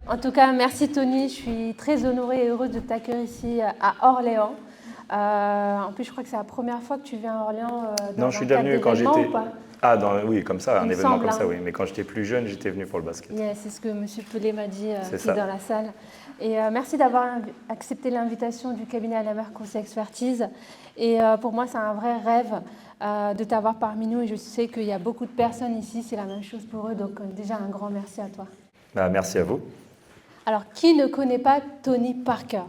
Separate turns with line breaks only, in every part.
En tout cas, merci Tony. Je suis très honorée et heureuse de t'accueillir ici à Orléans. En plus, je crois que c'est la première fois que tu viens à Orléans dans
Non,
un
je suis déjà
cadre
venu quand
d'événement
j'étais.
ou pas?
Ah, oui, comme ça,
Il
un
me
événement
semble,
comme ça,
hein.
oui. Mais quand j'étais plus jeune, j'étais venu pour le basket.
Yeah, c'est ce que M. Pelé m'a dit
C'est
qui est
ça.
dans la salle. Et merci d'avoir accepté l'invitation du cabinet Alamer Conseil Expertise. Et pour moi, c'est un vrai rêve de t'avoir parmi nous. Et je sais qu'il y a beaucoup de personnes ici, c'est la même chose pour eux. Donc déjà, un grand merci à toi.
Bah, merci à vous.
Alors, qui ne connaît pas Tony Parker?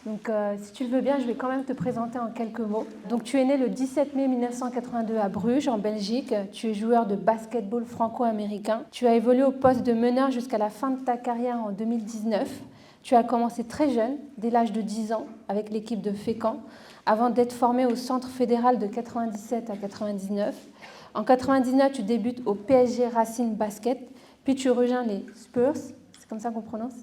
Donc, si tu le veux bien, je vais quand même te présenter en quelques mots. Donc, tu es né le 17 mai 1982 à Bruges, en Belgique. Tu es joueur de basketball franco-américain. Tu as évolué au poste de meneur jusqu'à la fin de ta carrière en 2019. Tu as commencé très jeune, dès l'âge de 10 ans, avec l'équipe de Fécamp, avant d'être formé au Centre fédéral de 97 à 99. En 99, tu débutes au PSG Racing Basket, puis tu rejoins les Spurs, c'est comme ça qu'on prononce,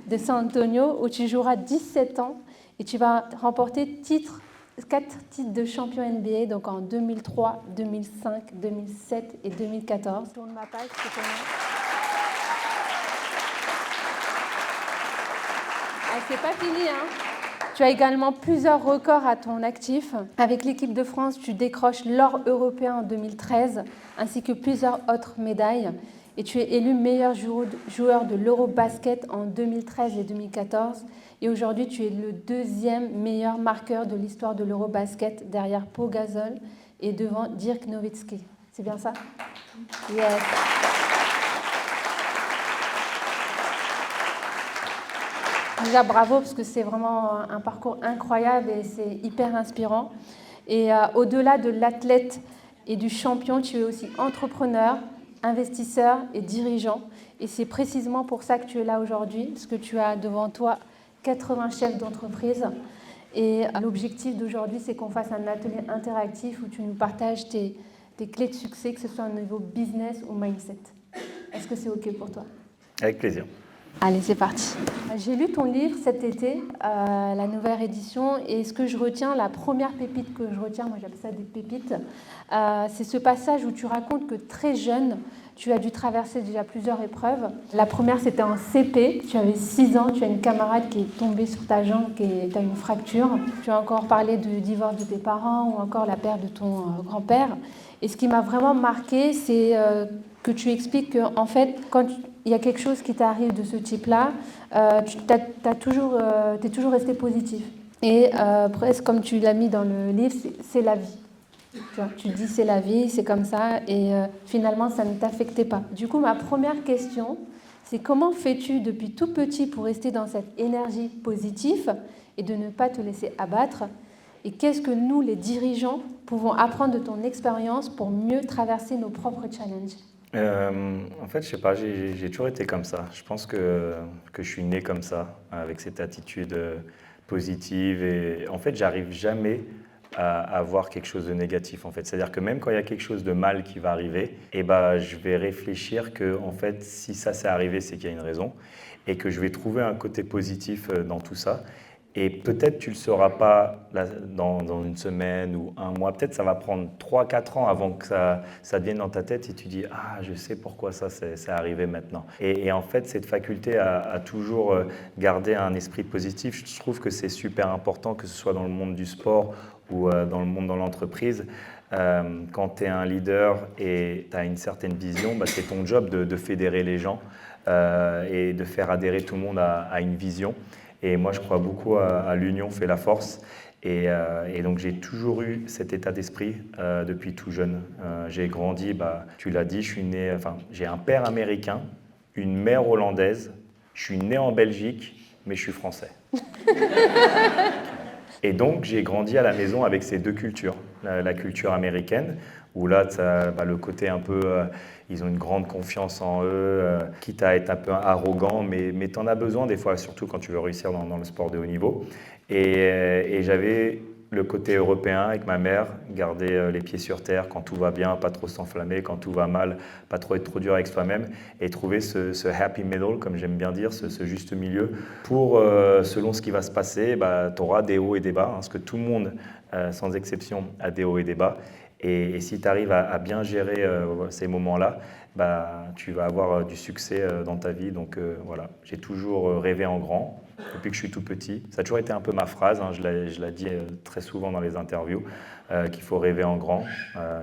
de San Antonio, où tu joueras 17 ans et tu vas remporter 4 titres de champion NBA, donc en 2003, 2005, 2007 et 2014. Tourne ma page, c'est comment? Ah, c'est pas fini, hein? Tu as également plusieurs records à ton actif. Avec l'équipe de France, tu décroches l'or européen en 2013, ainsi que plusieurs autres médailles. Et tu es élu meilleur joueur de l'Eurobasket en 2013 et 2014. Et aujourd'hui, tu es le deuxième meilleur marqueur de l'histoire de l'Eurobasket, derrière Pau Gasol et devant Dirk Nowitzki. C'est bien ça? Yes. Déjà, bravo, parce que c'est vraiment un parcours incroyable et c'est hyper inspirant. Et au-delà de l'athlète et du champion, tu es aussi entrepreneur, investisseur et dirigeant. Et c'est précisément pour ça que tu es là aujourd'hui, parce que tu as devant toi 80 chefs d'entreprise. Et l'objectif d'aujourd'hui, c'est qu'on fasse un atelier interactif où tu nous partages tes clés de succès, que ce soit au niveau business ou mindset. Est-ce que c'est OK pour toi?
Avec plaisir.
Allez, c'est parti. J'ai lu ton livre cet été, la nouvelle édition, et ce que je retiens, la première pépite que je retiens, moi j'appelle ça des pépites, c'est ce passage où tu racontes que très jeune, tu as dû traverser déjà plusieurs épreuves. La première, c'était en CP, tu avais 6 ans, tu as une camarade qui est tombée sur ta jambe, tu as une fracture. Tu as encore parlé du divorce de tes parents ou encore la perte de ton grand-père. Et ce qui m'a vraiment marqué, c'est que tu expliques qu'en fait, quand il y a quelque chose qui t'arrive de ce type-là, tu es toujours resté positif. Et presque comme tu l'as mis dans le livre, c'est la vie. Tu dis c'est la vie, c'est comme ça, et finalement ça ne t'affectait pas. Du coup, ma première question, c'est comment fais-tu depuis tout petit pour rester dans cette énergie positive et de ne pas te laisser abattre? Et qu'est-ce que nous, les dirigeants, pouvons apprendre de ton expérience pour mieux traverser nos propres challenges?
En fait, je sais pas, j'ai toujours été comme ça. Je pense que je suis né comme ça, avec cette attitude positive. Et en fait, j'arrive jamais à voir quelque chose de négatif. En fait, c'est-à-dire que même quand il y a quelque chose de mal qui va arriver, eh ben, je vais réfléchir que en fait, si ça s'est arrivé, c'est qu'il y a une raison, et que je vais trouver un côté positif dans tout ça. Et peut-être tu ne le sauras pas dans une semaine ou un mois. Peut-être ça va prendre 3-4 ans avant que ça devienne dans ta tête et tu dis « Ah, je sais pourquoi ça c'est arrivé maintenant ». Et en fait, cette faculté à toujours garder un esprit positif, je trouve que c'est super important, que ce soit dans le monde du sport ou dans le monde de l'entreprise. Quand tu es un leader et tu as une certaine vision, bah, c'est ton job de fédérer les gens et de faire adhérer tout le monde à une vision. Et moi, je crois beaucoup à l'union fait la force. Et donc, j'ai toujours eu cet état d'esprit depuis tout jeune. J'ai grandi, bah, tu l'as dit, j'ai un père américain, une mère hollandaise. Je suis né en Belgique, mais je suis français. Et donc, j'ai grandi à la maison avec ces deux cultures. La culture américaine, où là, le côté un peu, ils ont une grande confiance en eux, quitte à être un peu arrogant, mais tu en as besoin des fois, surtout quand tu veux réussir dans le sport de haut niveau. Et j'avais le côté européen avec ma mère, garder les pieds sur terre quand tout va bien, pas trop s'enflammer, quand tout va mal, pas trop être trop dur avec soi-même, et trouver ce happy middle, comme j'aime bien dire, ce juste milieu, pour, selon ce qui va se passer, bah, tu auras des hauts et des bas, hein, parce que tout le monde, sans exception, a des hauts et des bas. Et si tu arrives à bien gérer ces moments-là, bah, tu vas avoir du succès dans ta vie. Donc voilà, j'ai toujours rêvé en grand depuis que je suis tout petit. Ça a toujours été un peu ma phrase, hein, je la dis très souvent dans les interviews, qu'il faut rêver en grand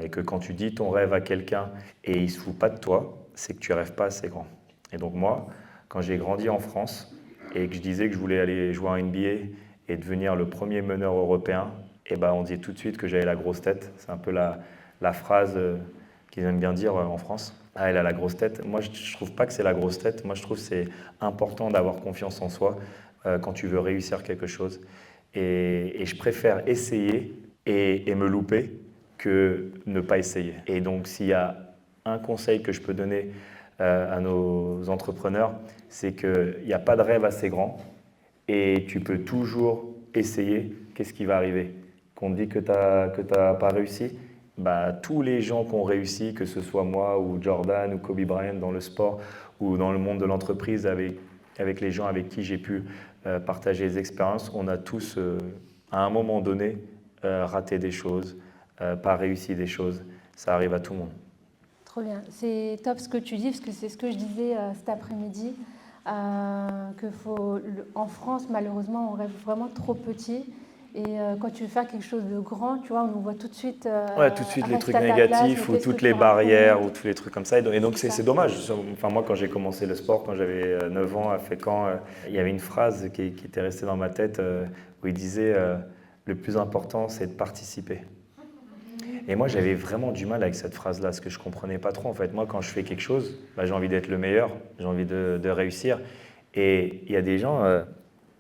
et que quand tu dis ton rêve à quelqu'un et il ne se fout pas de toi, c'est que tu rêves pas assez grand. Et donc moi, quand j'ai grandi en France et que je disais que je voulais aller jouer en NBA et devenir le premier meneur européen, et ben on disait tout de suite que j'avais la grosse tête. C'est un peu la phrase qu'ils aiment bien dire en France. Ah, elle a la grosse tête. Moi, je ne trouve pas que c'est la grosse tête. Moi, je trouve que c'est important d'avoir confiance en soi quand tu veux réussir quelque chose. Et je préfère essayer et me louper que ne pas essayer. Et donc, s'il y a un conseil que je peux donner à nos entrepreneurs, c'est qu'il n'y a pas de rêve assez grand et tu peux toujours essayer. Qu'est-ce qui va arriver? Qu'on te dit que tu n'as pas réussi, bah, tous les gens qui ont réussi, que ce soit moi ou Jordan ou Kobe Bryant dans le sport ou dans le monde de l'entreprise avec les gens avec qui j'ai pu partager les expériences, on a tous à un moment donné raté des choses, pas réussi des choses. Ça arrive à tout le monde.
Trop bien. C'est top ce que tu dis, parce que c'est ce que je disais cet après-midi, en France, malheureusement, on rêve vraiment trop petit. Et quand tu veux faire quelque chose de grand, tu vois, on nous voit tout de suite.
Ouais, tout de suite les
reste
trucs
à ta
négatifs
place,
ou
mais qu'est-ce que
toutes
tu
les barrières ou
racontes?
tous les trucs comme ça. Et donc
C'est
c'est
ça.
dommage. Enfin, moi, quand j'ai commencé le sport, quand j'avais 9 ans à Fécamp, il y avait une phrase qui était restée dans ma tête où il disait le plus important, c'est de participer. Et moi, j'avais vraiment du mal avec cette phrase-là, parce que je ne comprenais pas trop. En fait, moi, quand je fais quelque chose, bah, j'ai envie d'être le meilleur, j'ai envie de réussir. Et il y a des gens,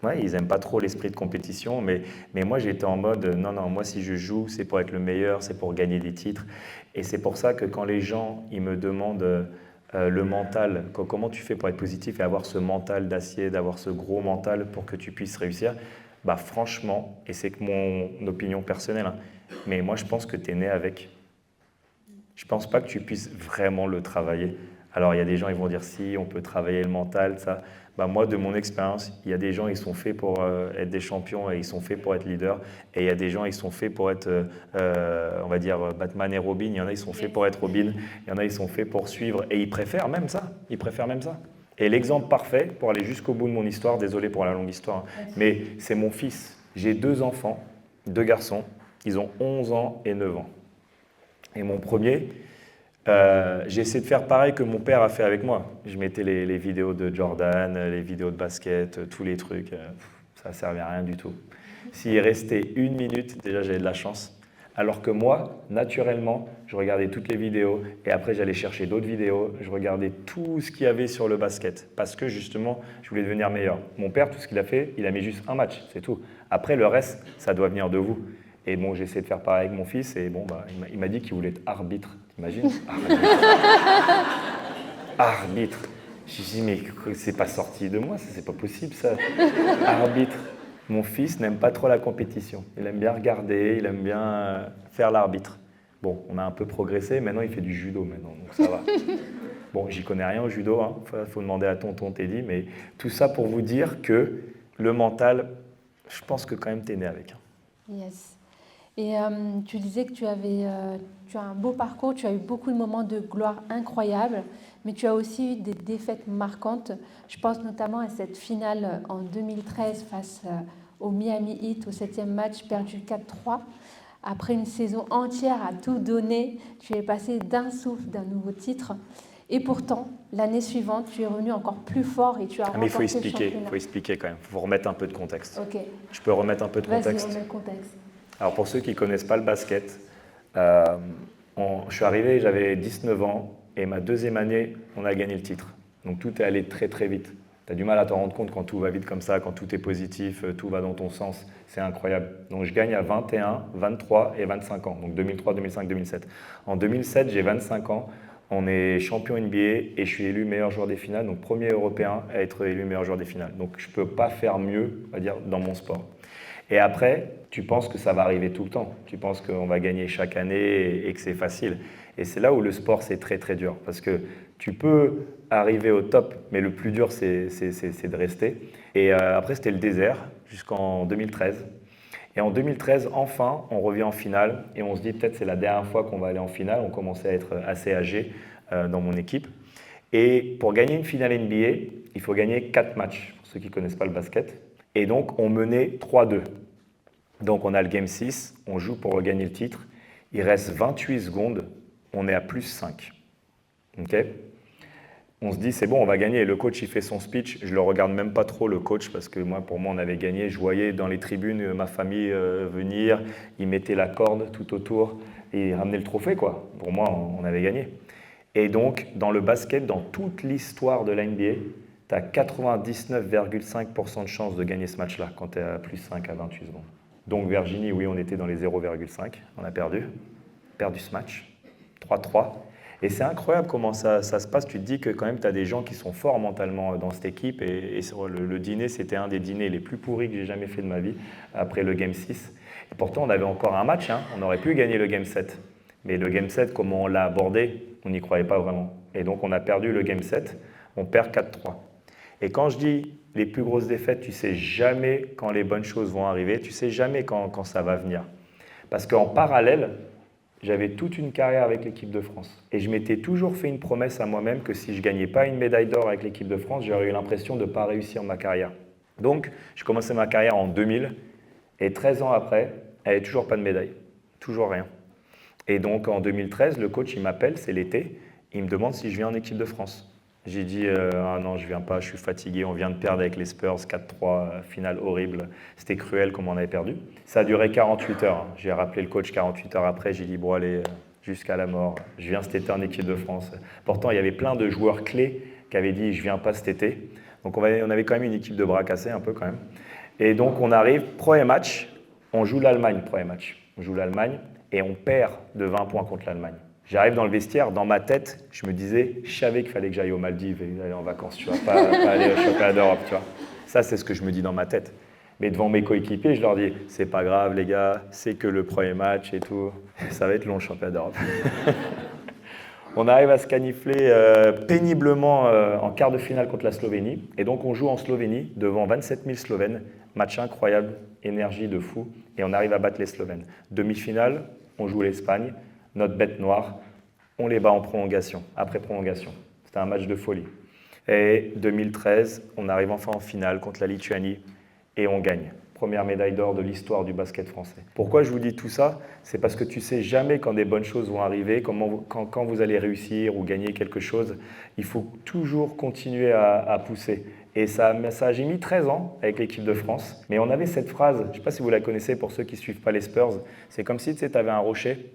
ouais, ils n'aiment pas trop l'esprit de compétition, mais moi, j'étais en mode, non, non, moi, si je joue, c'est pour être le meilleur, c'est pour gagner des titres. Et c'est pour ça que quand les gens, ils me demandent le mental, comment tu fais pour être positif et avoir ce mental d'acier, d'avoir ce gros mental pour que tu puisses réussir, bah franchement, et c'est que mon opinion personnelle, hein, mais moi je pense que tu es né avec. Je ne pense pas que tu puisses vraiment le travailler. Alors il y a des gens, ils vont dire si, on peut travailler le mental, ça. Bah, moi, de mon expérience, il y a des gens, ils sont faits pour être des champions et ils sont faits pour être leaders. Et il y a des gens, ils sont faits pour être, on va dire, Batman et Robin. Il y en a, ils sont faits pour être Robin. Il y en a, ils sont faits pour suivre. Et ils préfèrent même ça. Ils préfèrent même ça. Et l'exemple parfait, pour aller jusqu'au bout de mon histoire, désolé pour la longue histoire, mais c'est mon fils. J'ai 2 enfants, 2 garçons. Ils ont 11 ans et 9 ans. Et mon premier, j'ai essayé de faire pareil que mon père a fait avec moi. Je mettais les vidéos de Jordan, les vidéos de basket, tous les trucs. Ça ne servait à rien du tout. S'il restait 1 minute, déjà j'avais de la chance. Alors que moi, naturellement, je regardais toutes les vidéos et après j'allais chercher d'autres vidéos. Je regardais tout ce qu'il y avait sur le basket parce que justement, je voulais devenir meilleur. Mon père, tout ce qu'il a fait, il a mis juste un match, c'est tout. Après, le reste, ça doit venir de vous. Et bon, j'ai essayé de faire pareil avec mon fils et bon, bah, il m'a dit qu'il voulait être arbitre. T'imagines? Arbitre. Je dis, mais c'est pas sorti de moi, c'est pas possible ça. Arbitre. Mon fils n'aime pas trop la compétition. Il aime bien regarder, il aime bien faire l'arbitre. Bon, on a un peu progressé, maintenant il fait du judo maintenant, donc ça va. Bon, j'y connais rien au judo, hein. Faut demander à tonton Teddy, mais tout ça pour vous dire que le mental, je pense que quand même t'es né avec.
Yes. Et tu disais que tu as un beau parcours, tu as eu beaucoup de moments de gloire incroyables, mais tu as aussi eu des défaites marquantes. Je pense notamment à cette finale en 2013 face au Miami Heat, au 7e match, perdu 4-3. Après une saison entière à tout donner, tu es passé d'un souffle d'un nouveau titre. Et pourtant, l'année suivante, tu es revenu encore plus fort et tu as
Mais il faut
remporté le championnat.
il faut expliquer quand même. Il faut remettre un peu de contexte.
Ok,
Je peux remettre un peu de
vas-y,
contexte?
remets le contexte.
Alors pour ceux qui ne connaissent pas le basket, je suis arrivé, j'avais 19 ans et ma 2e année, on a gagné le titre. Donc tout est allé très très vite. Tu as du mal à t'en rendre compte quand tout va vite comme ça, quand tout est positif, tout va dans ton sens. C'est incroyable. Donc je gagne à 21, 23 et 25 ans. Donc 2003, 2005, 2007. En 2007, j'ai 25 ans. On est champion NBA et je suis élu meilleur joueur des finales. Donc premier européen à être élu meilleur joueur des finales. Donc je ne peux pas faire mieux, on va dire, dans mon sport. Et après, tu penses que ça va arriver tout le temps. Tu penses qu'on va gagner chaque année et que c'est facile. Et c'est là où le sport, c'est très très dur. Parce que tu peux arriver au top, mais le plus dur, c'est de rester. Et après, c'était le désert jusqu'en 2013. Et en 2013, enfin, on revient en finale et on se dit peut-être c'est la dernière fois qu'on va aller en finale. On commençait à être assez âgé. dans mon équipe. Et pour gagner une finale NBA, il faut gagner 4 matchs, pour ceux qui ne connaissent pas le basket. Et donc, on menait 3-2. Donc, on a le Game 6, on joue pour gagner le titre. Il reste 28 secondes, on est à plus 5. Okay, on se dit, c'est bon, on va gagner. Le coach, il fait son speech. Je ne le regarde même pas trop, le coach, parce que pour moi, on avait gagné. Je voyais dans les tribunes ma famille venir. Ils mettaient la corde tout autour et ils ramenaient le trophée, quoi. Pour moi, on avait gagné. Et donc, dans le basket, dans toute l'histoire de la NBA, tu as 99,5% de chances de gagner ce match-là quand tu es à plus 5 à 28 secondes. Donc, Virginie, oui, on était dans les 0,5. On a perdu ce match. 3-3. Et c'est incroyable comment ça se passe. Tu te dis que quand même, tu as des gens qui sont forts mentalement dans cette équipe. Et le dîner, c'était un des dîners les plus pourris que j'ai jamais fait de ma vie, après le Game 6. Et pourtant, on avait encore un match. On aurait pu gagner le Game 7. Mais le Game 7, comment on l'a abordé, on n'y croyait pas vraiment. Et donc, on a perdu le Game 7. On perd 4-3. Et quand je dis les plus grosses défaites, tu sais jamais quand les bonnes choses vont arriver. Tu sais jamais quand ça va venir. Parce qu'en parallèle, j'avais toute une carrière avec l'équipe de France. Et je m'étais toujours fait une promesse à moi-même que si je ne gagnais pas une médaille d'or avec l'équipe de France, j'aurais eu l'impression de ne pas réussir ma carrière. Donc, j'ai commencé ma carrière en 2000. Et 13 ans après, elle n'avait toujours pas de médaille. Toujours rien. Et donc, en 2013, le coach, il m'appelle, c'est l'été. Il me demande si je viens en équipe de France. J'ai dit ah non, je ne viens pas, je suis fatigué, on vient de perdre avec les Spurs, 4-3, finale horrible. C'était cruel comme on avait perdu. Ça a duré 48 heures. J'ai rappelé le coach 48 heures après, j'ai dit bon allez, jusqu'à la mort, je viens cet été en équipe de France. Pourtant, il y avait plein de joueurs clés qui avaient dit je ne viens pas cet été. Donc on avait quand même une équipe de bras cassés un peu quand même. Et donc on arrive, premier match, on joue l'Allemagne, premier match. On joue l'Allemagne et on perd de 20 points contre l'Allemagne. J'arrive dans le vestiaire, dans ma tête, je me disais, je savais qu'il fallait que j'aille aux Maldives et aller en vacances, tu vois, pas aller au championnat d'Europe, tu vois. Ça, c'est ce que je me dis dans ma tête. Mais devant mes coéquipiers, je leur dis, c'est pas grave les gars, c'est que le premier match et tout, ça va être long le championnat d'Europe. On arrive à se canifler péniblement en quart de finale contre la Slovénie. Et donc on joue en Slovénie devant 27 000 Slovènes. Match incroyable, énergie de fou. Et on arrive à battre les Slovènes. Demi-finale, on joue l'Espagne. Notre bête noire, on les bat en prolongation, après prolongation. C'était un match de folie. Et 2013, on arrive enfin en finale contre la Lituanie et on gagne. Première médaille d'or de l'histoire du basket français. Pourquoi je vous dis tout ça? C'est parce que tu ne sais jamais quand des bonnes choses vont arriver, quand vous allez réussir ou gagner quelque chose. Il faut toujours continuer à pousser. Et j'ai mis 13 ans avec l'équipe de France. Mais on avait cette phrase, je ne sais pas si vous la connaissez pour ceux qui ne suivent pas les Spurs, c'est comme si tu avais un rocher.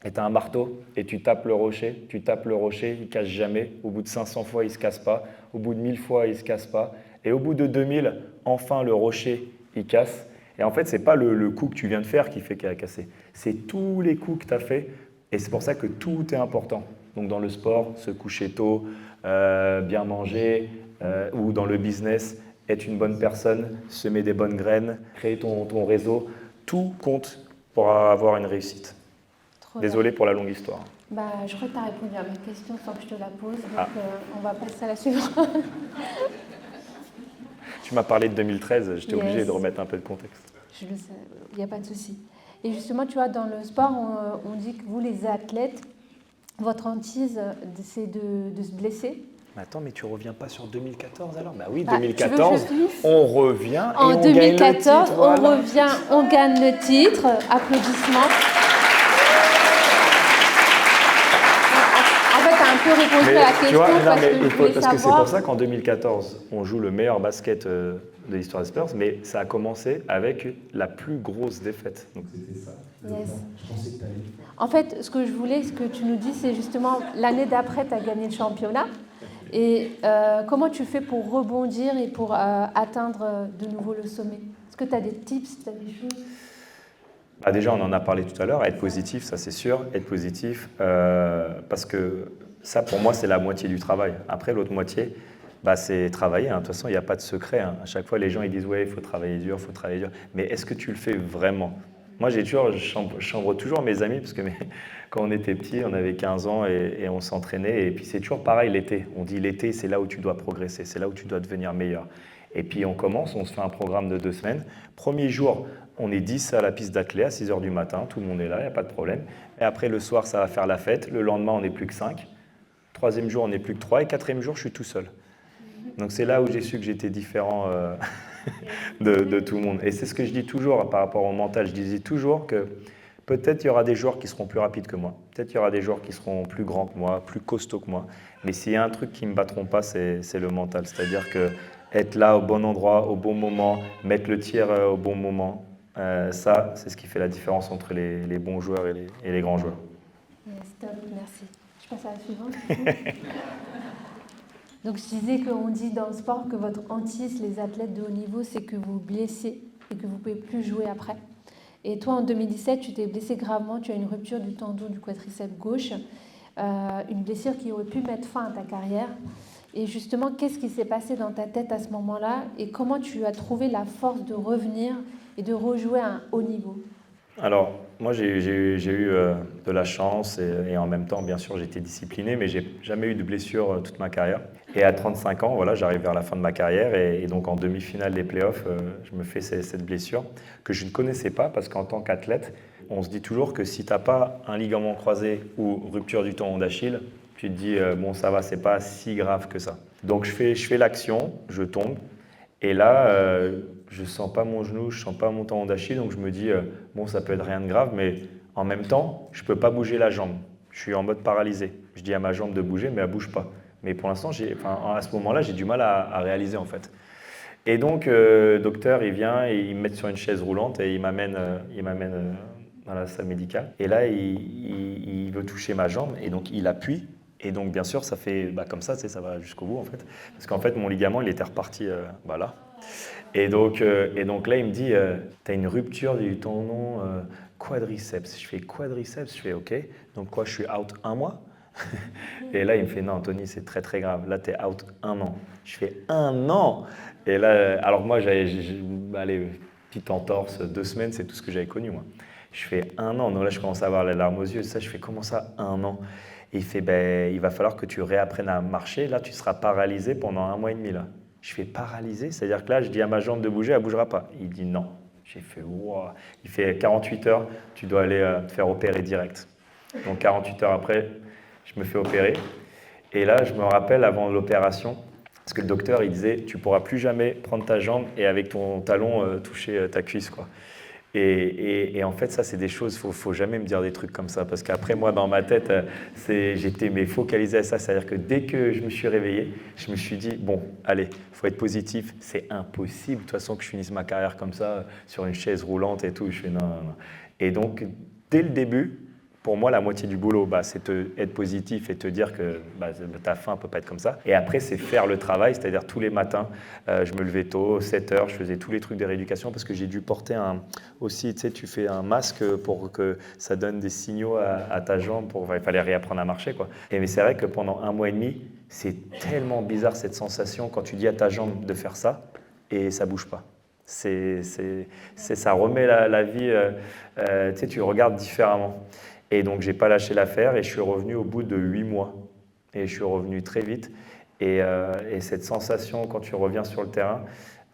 Et tu as un marteau et tu tapes le rocher, il ne casse jamais. Au bout de 500 fois, il ne se casse pas. Au bout de 1000 fois, il ne se casse pas. Et au bout de 2000, enfin, le rocher, il casse. Et en fait, ce n'est pas le coup que tu viens de faire qui fait qu'il a cassé. C'est tous les coups que tu as fait. Et c'est pour ça que tout est important. Donc dans le sport, se coucher tôt, bien manger, ou dans le business, être une bonne personne, semer des bonnes graines, créer ton réseau. Tout compte pour avoir une réussite. Désolé pour la longue histoire.
Je crois que tu as répondu à ma question sans que je te la pose, donc on va passer à la suivante.
Tu m'as parlé de 2013, j'étais obligé de remettre un peu de contexte.
Je le sais, il n'y a pas de souci. Et justement, tu vois, dans le sport, on dit que vous, les athlètes, votre hantise, c'est de se blesser.
Mais attends, mais tu reviens pas sur 2014 alors? Bah oui, 2014, on revient et
on gagne le titre. En 2014,
voilà.
On revient, on gagne le titre. Applaudissements. Répondu à la question
parce que c'est pour ça qu'en 2014, on joue le meilleur basket de l'histoire des Spurs, mais ça a commencé avec la plus grosse défaite. Donc c'était ça.
Yes. Je pensais que en fait, ce que je voulais, ce que tu nous dis, c'est justement l'année d'après, tu as gagné le championnat. Et comment tu fais pour rebondir et pour atteindre de nouveau le sommet? Est-ce que tu as des tips, tu as des choses?
Déjà, on en a parlé tout à l'heure, être positif, ça c'est sûr, être positif, parce que ça, pour moi, c'est la moitié du travail. Après, l'autre moitié, c'est travailler. De toute façon, il n'y a pas de secret. À chaque fois, les gens ils disent « ouais, il faut travailler dur, il faut travailler dur ». Mais est-ce que tu le fais vraiment? Moi, je chambre toujours mes amis, parce que quand on était petit, on avait 15 ans et on s'entraînait. Et puis, c'est toujours pareil l'été. On dit l'été, c'est là où tu dois progresser, c'est là où tu dois devenir meilleur. Et puis, on commence, on se fait un programme de 2 semaines. Premier jour, on est 10 à la piste d'athlée à 6 h du matin. Tout le monde est là, il n'y a pas de problème. Et après, le soir, ça va faire la fête. Le lendemain, on n'est plus que 5. troisième jour, on n'est plus que 3 et quatrième jour, je suis tout seul. Donc c'est là où j'ai su que j'étais différent de tout le monde. Et c'est ce que je dis toujours par rapport au mental. Je disais toujours que peut-être il y aura des joueurs qui seront plus rapides que moi. Peut-être il y aura des joueurs qui seront plus grands que moi, plus costauds que moi. Mais s'il y a un truc qui ne me battront pas, c'est le mental. C'est-à-dire que être là au bon endroit, au bon moment, mettre le tir au bon moment, ça, c'est ce qui fait la différence entre les bons joueurs et les grands joueurs.
Stop, merci. Je passe à la suivante. Donc je disais qu'on dit dans le sport que votre hantise, les athlètes de haut niveau, c'est que vous vous blessez et que vous ne pouvez plus jouer après. Et toi, en 2017, tu t'es blessé gravement, tu as une rupture du tendon du quadriceps gauche, une blessure qui aurait pu mettre fin à ta carrière. Et justement, qu'est-ce qui s'est passé dans ta tête à ce moment-là et comment tu as trouvé la force de revenir et de rejouer à un haut niveau?
Alors, moi, j'ai eu de la chance et en même temps, bien sûr, j'étais discipliné, mais j'ai jamais eu de blessure toute ma carrière. Et à 35 ans, voilà, j'arrive vers la fin de ma carrière et donc en demi-finale des playoffs, je me fais cette blessure que je ne connaissais pas parce qu'en tant qu'athlète, on se dit toujours que si tu n'as pas un ligament croisé ou rupture du tendon d'Achille, tu te dis, bon, ça va, c'est pas si grave que ça. Donc, je fais l'action, je tombe. Et là, je ne sens pas mon genou, je ne sens pas mon tendon d'Achille, donc je me dis, bon, ça peut être rien de grave, mais en même temps, je ne peux pas bouger la jambe. Je suis en mode paralysé. Je dis à ma jambe de bouger, mais elle ne bouge pas. Mais pour l'instant, à ce moment-là, j'ai du mal à réaliser en fait. Et donc, le docteur, il vient et il me met sur une chaise roulante et il m'amène dans la salle médicale. Et là, il veut toucher ma jambe et donc il appuie. Et donc, bien sûr, ça fait comme ça, tu sais, ça va jusqu'au bout, en fait. Parce qu'en fait, mon ligament, il était reparti là. Et donc là, il me dit, tu as une rupture du tendon quadriceps. Je fais quadriceps, je fais OK. Donc quoi, je suis out 1 mois? Et là, il me fait, non, Anthony, c'est très, très grave. Là, tu es out 1 an. Je fais 1 an? Et là, alors moi, allez, petite entorse, 2 semaines, c'est tout ce que j'avais connu, moi. Je fais 1 an. Donc là, je commence à avoir les larmes aux yeux. Ça, je fais, comment ça, 1 an? Et il fait, il va falloir que tu réapprennes à marcher. Là, tu seras paralysé pendant 1 mois et demi. Là. Je fais paralysé, c'est-à-dire que là, je dis à ma jambe de bouger, elle ne bougera pas. Il dit non. J'ai fait, wow. Il fait 48 heures, tu dois aller te faire opérer direct. Donc 48 heures après, je me fais opérer. Et là, je me rappelle avant l'opération, parce que le docteur, il disait, tu ne pourras plus jamais prendre ta jambe et avec ton talon toucher ta cuisse, quoi. Et en fait, ça, c'est des choses, faut jamais me dire des trucs comme ça, parce qu'après, moi, dans ma tête, j'étais focalisé à ça, c'est-à-dire que dès que je me suis réveillé, je me suis dit, bon, allez, faut être positif, c'est impossible, de toute façon, que je finisse ma carrière comme ça, sur une chaise roulante et tout. Je fais non, non, non. Et donc, dès le début, pour moi, la moitié du boulot, c'est être positif et te dire que ta fin ne peut pas être comme ça. Et après, c'est faire le travail, c'est-à-dire tous les matins, je me levais tôt, 7 heures, je faisais tous les trucs de rééducation parce que j'ai dû porter aussi, tu sais, tu fais un masque pour que ça donne des signaux à ta jambe, il fallait réapprendre à marcher, quoi. Mais c'est vrai que pendant 1 mois et demi, c'est tellement bizarre cette sensation quand tu dis à ta jambe de faire ça et ça ne bouge pas. Ça remet la vie, tu sais, tu regardes différemment. Et donc, je n'ai pas lâché l'affaire et je suis revenu au bout de 8 mois. Et je suis revenu très vite. Et cette sensation, quand tu reviens sur le terrain,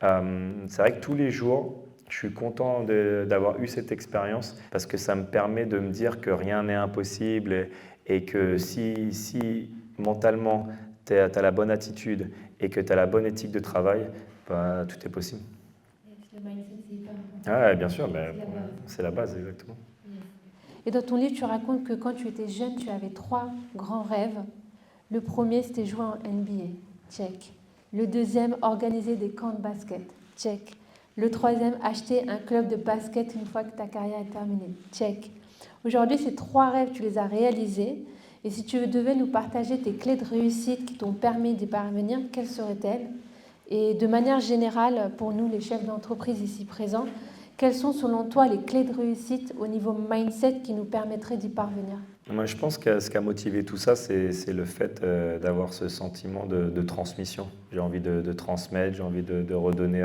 c'est vrai que tous les jours, je suis content d'avoir eu cette expérience parce que ça me permet de me dire que rien n'est impossible et que si mentalement, tu as la bonne attitude et que tu as la bonne éthique de travail, tout est possible.
Le mindset, c'est hyper important.
Ah, bien sûr, mais c'est la base, exactement.
Et dans ton livre, tu racontes que quand tu étais jeune, tu avais 3 grands rêves. Le premier, c'était jouer en NBA. Check. Le deuxième, organiser des camps de basket. Check. Le troisième, acheter un club de basket une fois que ta carrière est terminée. Check. Aujourd'hui, ces 3 rêves, tu les as réalisés. Et si tu devais nous partager tes clés de réussite qui t'ont permis d'y parvenir, quelles seraient-elles? Et de manière générale, pour nous, les chefs d'entreprise ici présents, quelles sont selon toi les clés de réussite au niveau mindset qui nous permettraient d'y parvenir?
Moi, je pense que ce qui a motivé tout ça, c'est le fait d'avoir ce sentiment de transmission. J'ai envie de transmettre, j'ai envie de redonner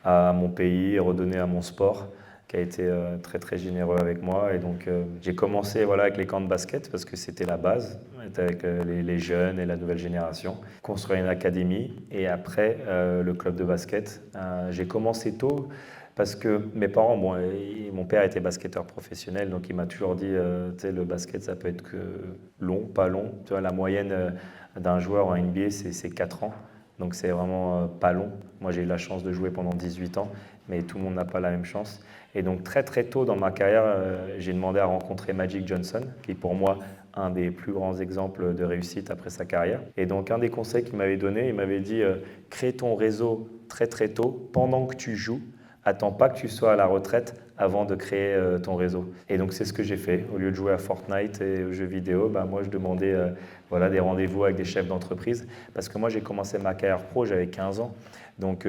à mon pays, redonner à mon sport, qui a été très très généreux avec moi. Et donc, j'ai commencé avec les camps de basket parce que c'était la base, avec les jeunes et la nouvelle génération. Construire une académie et après le club de basket. J'ai commencé tôt. Parce que mes parents, bon, mon père était basketteur professionnel, donc il m'a toujours dit, tu sais, le basket, ça peut être que long, pas long. Tu vois, la moyenne d'un joueur en NBA, c'est 4 ans. Donc c'est vraiment pas long. Moi, j'ai eu la chance de jouer pendant 18 ans, mais tout le monde n'a pas la même chance. Et donc très très tôt dans ma carrière, j'ai demandé à rencontrer Magic Johnson, qui est pour moi un des plus grands exemples de réussite après sa carrière. Et donc un des conseils qu'il m'avait donné, il m'avait dit, crée ton réseau très très tôt, pendant que tu joues. Attends pas que tu sois à la retraite avant de créer ton réseau. Et donc c'est ce que j'ai fait. Au lieu de jouer à Fortnite et aux jeux vidéo, bah, moi je demandais voilà, des rendez-vous avec des chefs d'entreprise. Parce que moi j'ai commencé ma carrière pro, j'avais 15 ans. Donc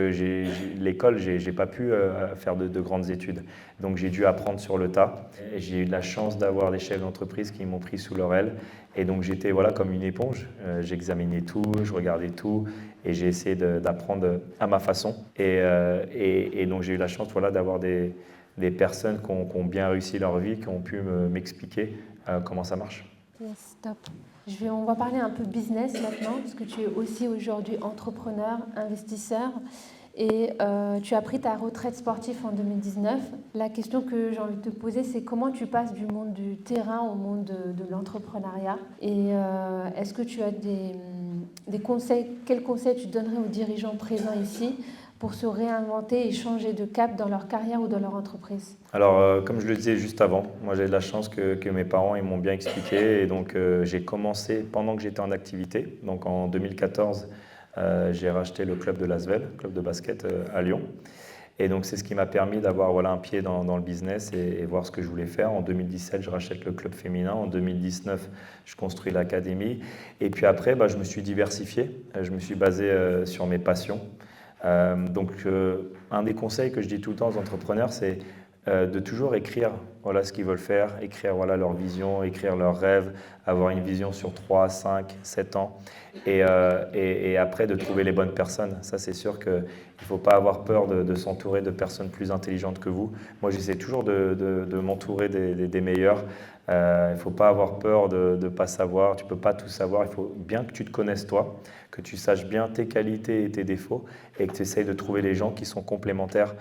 l'école, j'ai pas pu faire de grandes études. Donc j'ai dû apprendre sur le tas. J'ai eu de la chance d'avoir des chefs d'entreprise qui m'ont pris sous leur aile. Et donc j'étais voilà, comme une éponge. J'examinais tout, je regardais tout et j'ai essayé d'apprendre à ma façon. Et donc j'ai eu la chance voilà, d'avoir des personnes qui ont bien réussi leur vie, qui ont pu m'expliquer comment ça marche.
Yes, top. On va parler un peu business maintenant, parce que tu es aussi aujourd'hui entrepreneur, investisseur, et tu as pris ta retraite sportive en 2019. La question que j'ai envie de te poser, c'est comment tu passes du monde du terrain au monde de l'entrepreneuriat, et est-ce que tu as des conseils, quels conseils tu donnerais aux dirigeants présents ici pour se réinventer et changer de cap dans leur carrière ou dans leur entreprise?
Alors, comme je le disais juste avant, moi j'ai de la chance que mes parents ils m'ont bien expliqué et donc j'ai commencé pendant que j'étais en activité. Donc en 2014, j'ai racheté le club de l'Asvel, club de basket à Lyon. Et donc c'est ce qui m'a permis d'avoir voilà, un pied dans le business et voir ce que je voulais faire. En 2017, je rachète le club féminin. En 2019, je construis l'académie. Et puis après, bah, je me suis diversifié. Je me suis basé sur mes passions. Donc un des conseils que je dis tout le temps aux entrepreneurs, c'est de toujours écrire voilà, ce qu'ils veulent faire, écrire voilà, leur vision, écrire leurs rêves, avoir une vision sur 3, 5, 7 ans et après de trouver les bonnes personnes. Ça, c'est sûr qu'il ne faut pas avoir peur de s'entourer de personnes plus intelligentes que vous. Moi, j'essaie toujours de m'entourer des meilleurs. Il ne faut pas avoir peur de ne pas savoir, tu ne peux pas tout savoir, il faut bien que tu te connaisses toi, que tu saches bien tes qualités et tes défauts et que tu essayes de trouver les gens qui sont complémentaires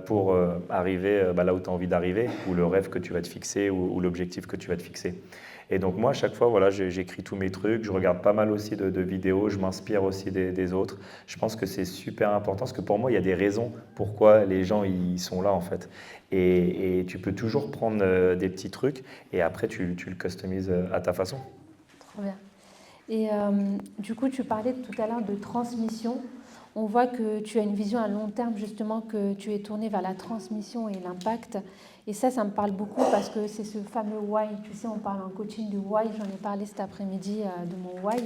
pour arriver là où tu as envie d'arriver, ou le rêve que tu vas te fixer, ou l'objectif que tu vas te fixer. Et donc moi, à chaque fois, voilà, j'écris tous mes trucs, je regarde pas mal aussi de vidéos, je m'inspire aussi des autres. Je pense que c'est super important, parce que pour moi, il y a des raisons pourquoi les gens ils sont là, en fait. Et tu peux toujours prendre des petits trucs, et après, tu le customises à ta façon.
Trop bien. Et du coup, tu parlais tout à l'heure de transmission. On voit que tu as une vision à long terme, justement, que tu es tourné vers la transmission et l'impact. Et ça me parle beaucoup parce que c'est ce fameux why. Tu sais, on parle en coaching du why. J'en ai parlé cet après-midi de mon why.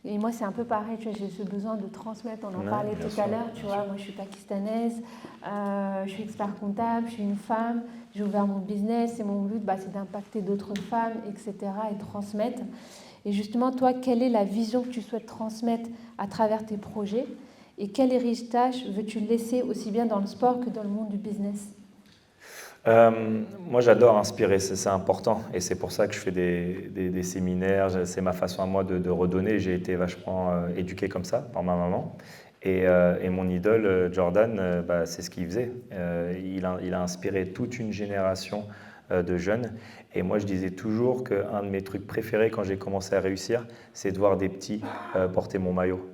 Et moi, c'est un peu pareil. Tu vois, j'ai ce besoin de transmettre. On en parlait tout à l'heure. Tu vois, moi, je suis pakistanaise. Je suis expert comptable. Je suis une femme. J'ai ouvert mon business. Et mon but, c'est d'impacter d'autres femmes, etc. et transmettre. Et justement, toi, quelle est la vision que tu souhaites transmettre à travers tes projets? Et quel héritage veux-tu laisser aussi bien dans le sport que dans le monde du business?
Moi, j'adore inspirer, c'est important. Et c'est pour ça que je fais des séminaires. C'est ma façon à moi de redonner. J'ai été vachement éduqué comme ça par ma maman. Et mon idole, Jordan, c'est ce qu'il faisait. Il a inspiré toute une génération de jeunes. Et moi, je disais toujours qu'un de mes trucs préférés quand j'ai commencé à réussir, c'est de voir des petits porter mon maillot.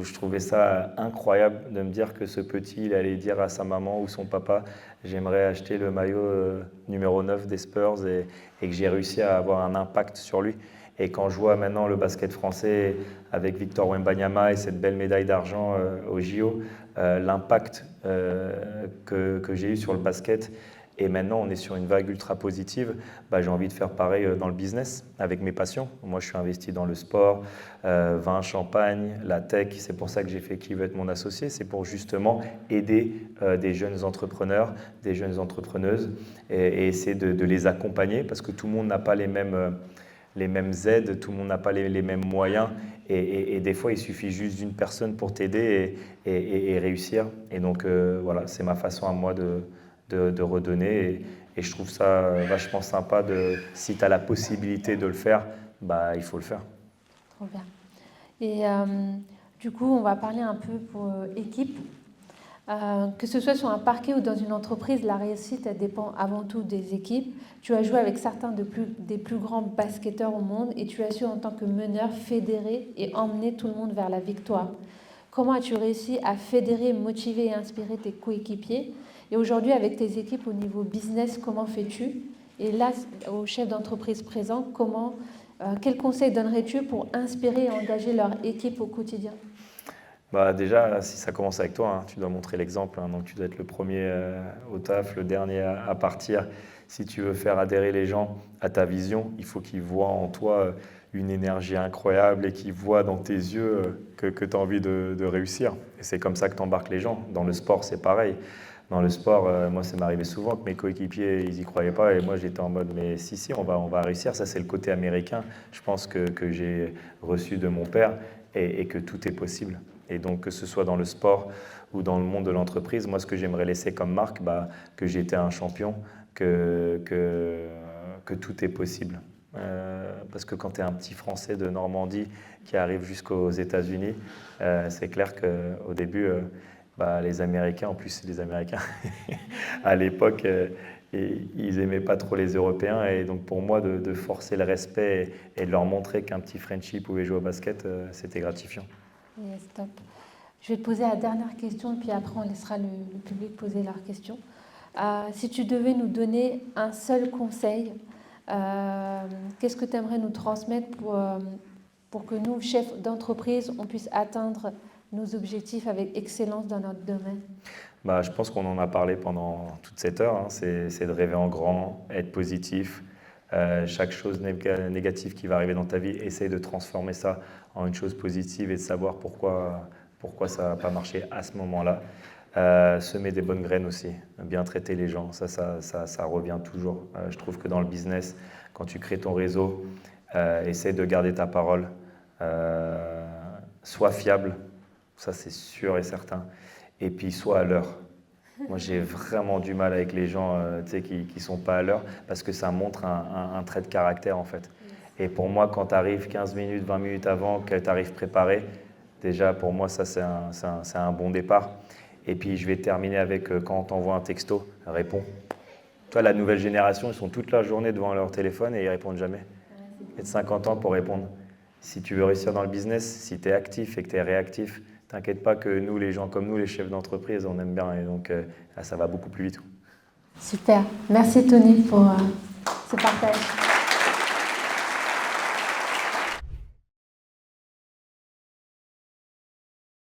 Je trouvais ça incroyable de me dire que ce petit, il allait dire à sa maman ou son papa, j'aimerais acheter le maillot numéro 9 des Spurs et que j'ai réussi à avoir un impact sur lui. Et quand je vois maintenant le basket français avec Victor Wembanyama et cette belle médaille d'argent au JO, l'impact que j'ai eu sur le basket, et maintenant on est sur une vague ultra positive, j'ai envie de faire pareil dans le business avec mes passions. Moi je suis investi dans le sport, vin, champagne, la tech, c'est pour ça que j'ai fait Qui veut être mon associé, c'est pour justement aider des jeunes entrepreneurs, des jeunes entrepreneuses et essayer de les accompagner parce que tout le monde n'a pas les mêmes aides, tout le monde n'a pas les mêmes moyens et des fois il suffit juste d'une personne pour t'aider et réussir. Et donc voilà, c'est ma façon à moi de redonner et je trouve ça vachement sympa si tu as la possibilité de le faire, il faut le faire.
Trop bien. Et du coup, on va parler un peu pour équipe. Que ce soit sur un parquet ou dans une entreprise, la réussite, elle dépend avant tout des équipes. Tu as joué avec certains des plus grands basketteurs au monde et tu as su en tant que meneur fédérer et emmener tout le monde vers la victoire. Comment as-tu réussi à fédérer, motiver et inspirer tes coéquipiers? Et aujourd'hui, avec tes équipes au niveau business, comment fais-tu? Et là, aux chefs d'entreprise présents, quels conseils donnerais-tu pour inspirer et engager leur équipe au quotidien?
Bah déjà, si ça commence avec toi, hein, tu dois montrer l'exemple. Hein, donc tu dois être le premier au taf, le dernier à partir. Si tu veux faire adhérer les gens à ta vision, il faut qu'ils voient en toi une énergie incroyable et qu'ils voient dans tes yeux que tu as envie de réussir. Et c'est comme ça que tu embarques les gens. Dans le sport, c'est pareil. Dans le sport, moi, ça m'arrivait souvent que mes coéquipiers, ils n'y croyaient pas. Et moi, j'étais en mode, mais si, on va réussir. Ça, c'est le côté américain, je pense, que j'ai reçu de mon père et que tout est possible. Et donc, que ce soit dans le sport ou dans le monde de l'entreprise, moi, ce que j'aimerais laisser comme marque, que j'ai été un champion, que tout est possible. Parce que quand tu es un petit Français de Normandie qui arrive jusqu'aux États-Unis, c'est clair qu'au début, les Américains, en plus les Américains, à l'époque, ils n'aimaient pas trop les Européens. Et donc pour moi, de forcer le respect et de leur montrer qu'un petit Frenchie pouvait jouer au basket, c'était gratifiant.
Yes, top. Je vais te poser la dernière question, puis après on laissera le public poser leurs questions. Si tu devais nous donner un seul conseil, qu'est-ce que tu aimerais nous transmettre pour que nous, chefs d'entreprise, on puisse atteindre nos objectifs avec excellence dans notre domaine?
Je pense qu'on en a parlé pendant toute cette heure. Hein. C'est de rêver en grand, être positif. Chaque chose négative qui va arriver dans ta vie, essaye de transformer ça en une chose positive et de savoir pourquoi ça n'a pas marché à ce moment-là. Semer des bonnes graines aussi, bien traiter les gens, ça revient toujours. Je trouve que dans le business, quand tu crées ton réseau, essaye de garder ta parole, sois fiable, ça c'est sûr et certain, et puis sois à l'heure. Moi j'ai vraiment du mal avec les gens qui ne sont pas à l'heure, parce que ça montre un trait de caractère en fait. Et pour moi, quand tu arrives 15 minutes, 20 minutes avant, que tu arrives préparé, déjà pour moi ça c'est un bon départ. Et puis je vais terminer avec quand on t'envoie un texto, réponds. Toi, la nouvelle génération, ils sont toute la journée devant leur téléphone et ils répondent jamais. Il y a de 50 ans pour répondre. Si tu veux réussir dans le business, si tu es actif et que tu es réactif, t'inquiète pas que nous, les gens comme nous, les chefs d'entreprise, on aime bien et donc ça va beaucoup plus vite.
Super. Merci Tony pour ce partage.